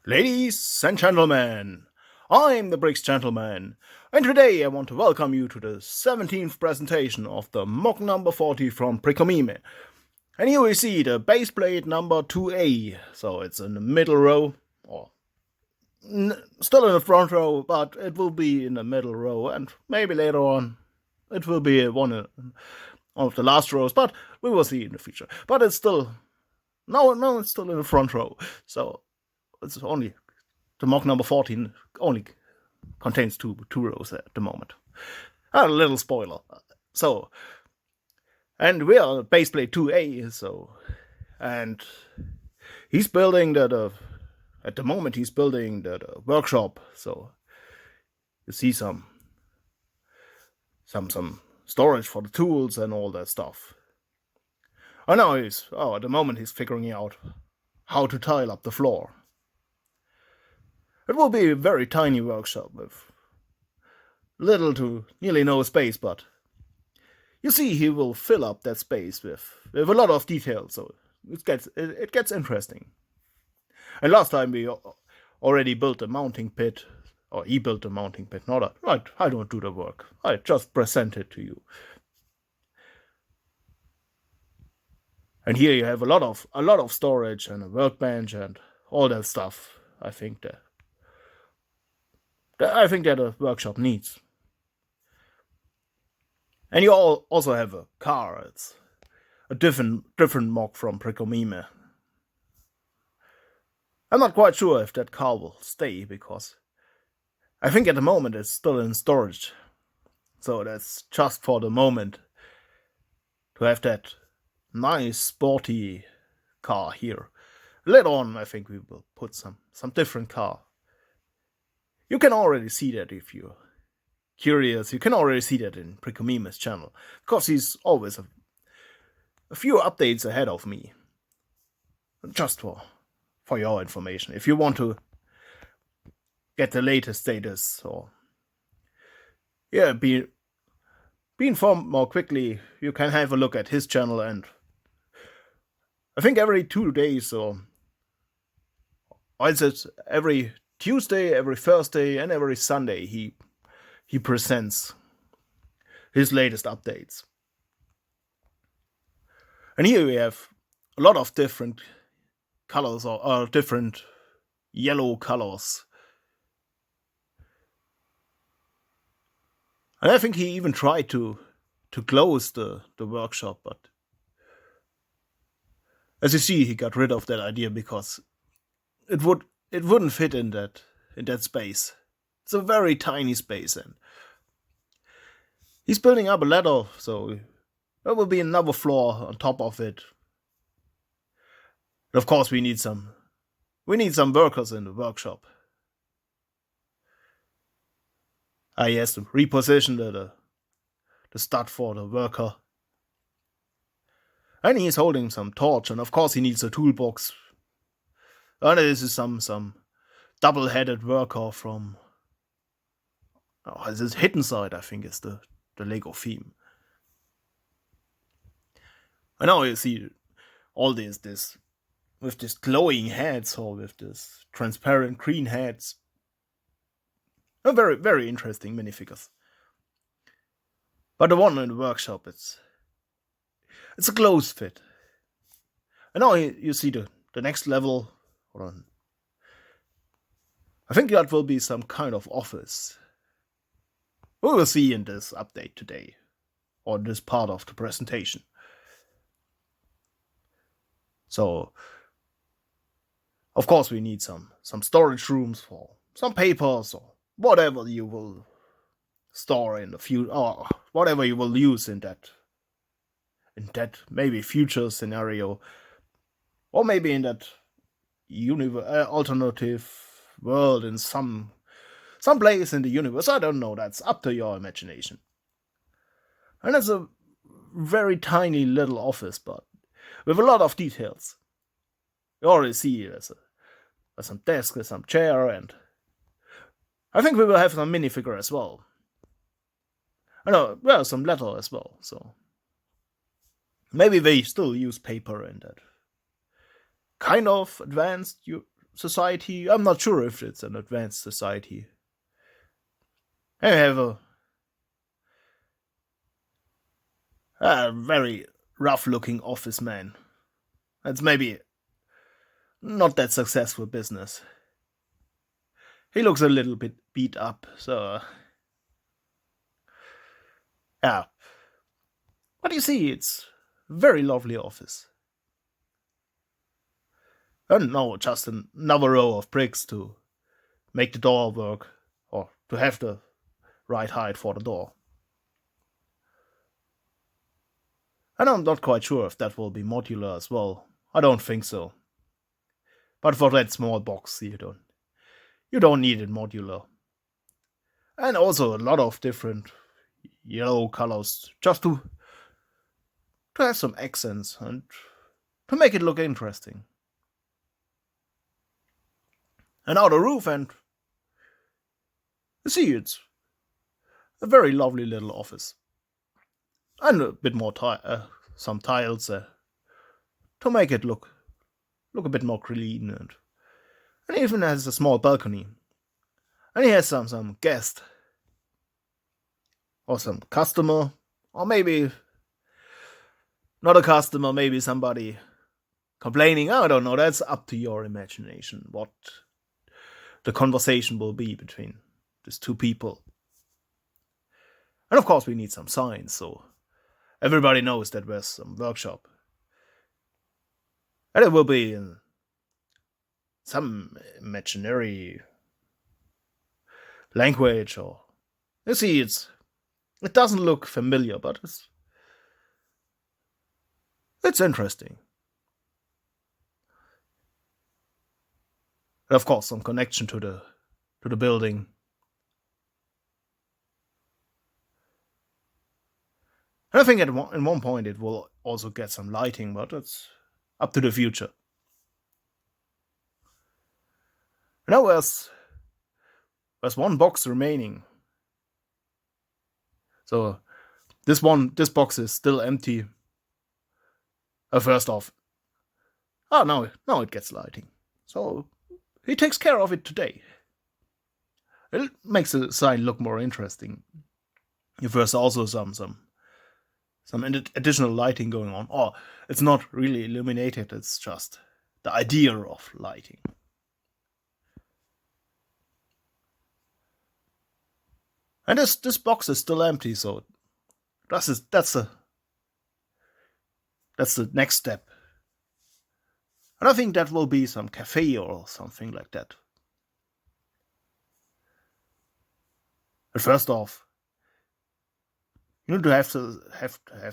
Ladies and gentlemen, I'm the Bricks Gentleman, and today I want to welcome you to the 17th presentation of the MOC number 40 from Pricomime. And here we see the base plate number 2A, so it's in the middle row, or still in the front row, but it will be in the middle row, and maybe later on it will be one of the last rows, but we will see in the future. But it's still, no, it's still in the front row, so it's only, the MOC number 14 only contains two rows at the moment. A little spoiler. So, and we are base plate 2A, so, and he's building at the moment he's building the workshop, so you see some storage for the tools and all that stuff. I know at the moment he's figuring out how to tile up the floor. It will be a very tiny workshop with little to nearly no space, but you see he will fill up that space with a lot of detail, so it gets interesting. And last time we already built a mounting pit, or he built a mounting pit, I don't do the work, I just present it to you. And here you have a lot of storage and a workbench and all that stuff. I think that a workshop needs. And you also have a car. It's a different MOC from Pricomime. I'm not quite sure if that car will stay, because I think at the moment it's still in storage. So that's just for the moment to have that nice sporty car here. Later on I think we will put some different car. You can already see that if you're curious. You can already see that in Pricomime's channel, because he's always a few updates ahead of me. Just for your information, if you want to get the latest status or be informed more quickly, you can have a look at his channel. And I think every 2 days, or is it every Tuesday, every Thursday, and every Sunday, he presents his latest updates. And here we have a lot of different colors, or different yellow colors. And I think he even tried to close the workshop, but as you see, he got rid of that idea because it wouldn't fit in that space. It's a very tiny space, and he's building up a ladder, so there will be another floor on top of it. And of course, we need some workers in the workshop. He has to reposition the stud for the worker, and he's holding some torch, and of course he needs a toolbox. And this is some double-headed worker from this is Hidden Side, I think is the Lego theme. And now you see all this with this glowing heads, or with this transparent green heads. A very, very interesting minifigures. But the one in the workshop, it's a close fit. And now you see the next level. Hold on. I think that will be some kind of office. We will see in this update today, or this part of the presentation. So, of course, we need some storage rooms for some papers, or whatever you will store in the future, or whatever you will use in that maybe future scenario, or maybe in that alternative world in some place in the universe. I don't know. That's up to your imagination. And it's a very tiny little office, but with a lot of details. You already see there's some desk, there's some chair, and I think we will have some minifigure as well. I know, well, some letter as well, so maybe they still use paper in that kind of advanced society. I'm not sure if it's an advanced society. I have a very rough-looking office man. It's maybe not that successful business. He looks a little bit beat up, so yeah. But you see, it's a very lovely office. And no, just another row of bricks to make the door work, or to have the right height for the door. And I'm not quite sure if that will be modular as well. I don't think so. But for that small box, you don't need it modular. And also a lot of different yellow colors, just to have some accents and to make it look interesting. And now the roof, and you see, it's a very lovely little office. And a bit more some tiles to make it look a bit more clean, and he even has a small balcony. And he has some guest or some customer, or maybe not a customer, maybe somebody complaining. I don't know. That's up to your imagination what the conversation will be between these two people. And of course, we need some signs, so everybody knows that there's some workshop. And it will be in some imaginary language, or you see, it doesn't look familiar, but it's interesting. And of course, some connection to the building. And I think at one point it will also get some lighting, but it's up to the future. Now there's one box remaining. So this box is still empty. First off, now it gets lighting. So he takes care of it today. It makes the sign look more interesting. If there's also some additional lighting going on. Or it's not really illuminated, it's just the idea of lighting. And this box is still empty, so that's the next step. And I think that will be some cafe or something like that. But first off, you need to have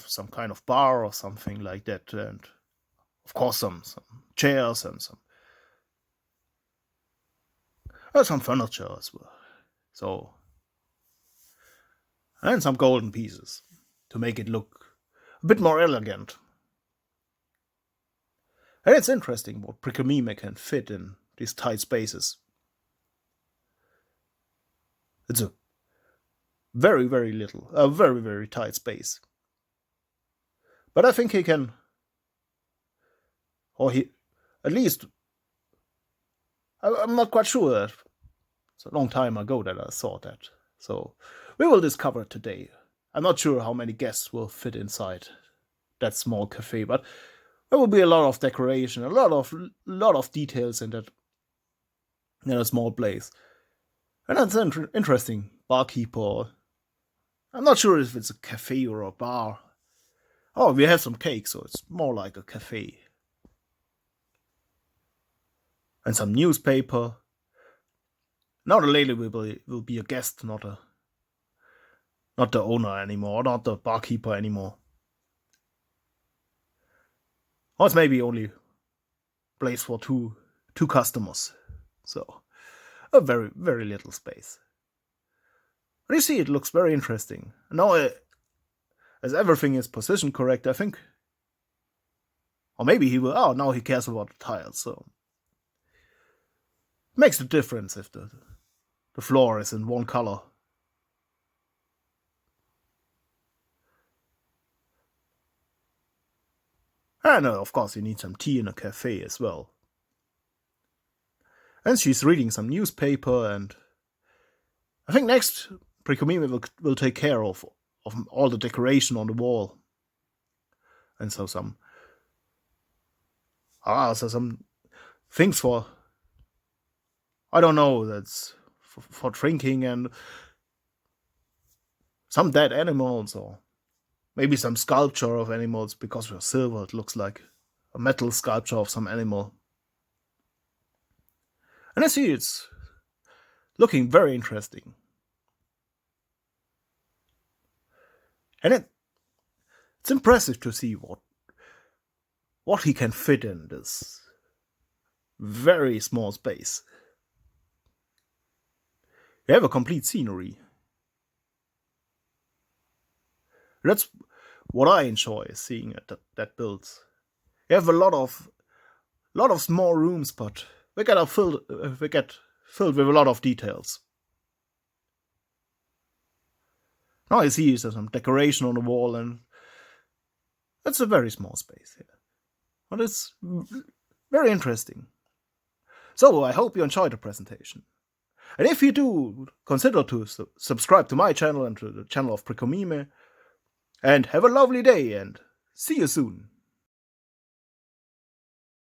some kind of bar or something like that, and of course some chairs and some furniture as well. So, and some golden pieces to make it look a bit more elegant. And it's interesting what Pricomime can fit in these tight spaces. It's a very, very little, a very, very tight space. But I think he can, or he, at least, I'm not quite sure. It's a long time ago that I saw that. So we will discover it today. I'm not sure how many guests will fit inside that small cafe, but there will be a lot of decoration, a lot of details in that small place. And that's interesting. Barkeeper. I'm not sure if it's a cafe or a bar. Oh, we have some cake, so it's more like a cafe. And some newspaper. Now the lady will be a guest, not the owner anymore, not the barkeeper anymore. Or it's maybe only place for two customers. So a very, very little space. But you see, it looks very interesting. Now, as everything is positioned correct, I think. Or maybe he will. Oh, now he cares about the tiles, so makes a difference if the floor is in one color. And of course, you need some tea in a cafe as well. And she's reading some newspaper, and I think next Pricomime will take care of all the decoration on the wall. And so some things for, I don't know, that's for drinking, and some dead animals, or maybe some sculpture of animals, because we're silver, it looks like a metal sculpture of some animal. And I see it's looking very interesting. And it's impressive to see what he can fit in this very small space. You have a complete scenery. That's what I enjoy seeing at that builds. You have a lot of small rooms, but they get filled with a lot of details. Now I see there's some decoration on the wall, and that's a very small space here. But it's very interesting. So I hope you enjoyed the presentation. And if you do, consider to subscribe to my channel and to the channel of Pricomime. And have a lovely day, and see you soon.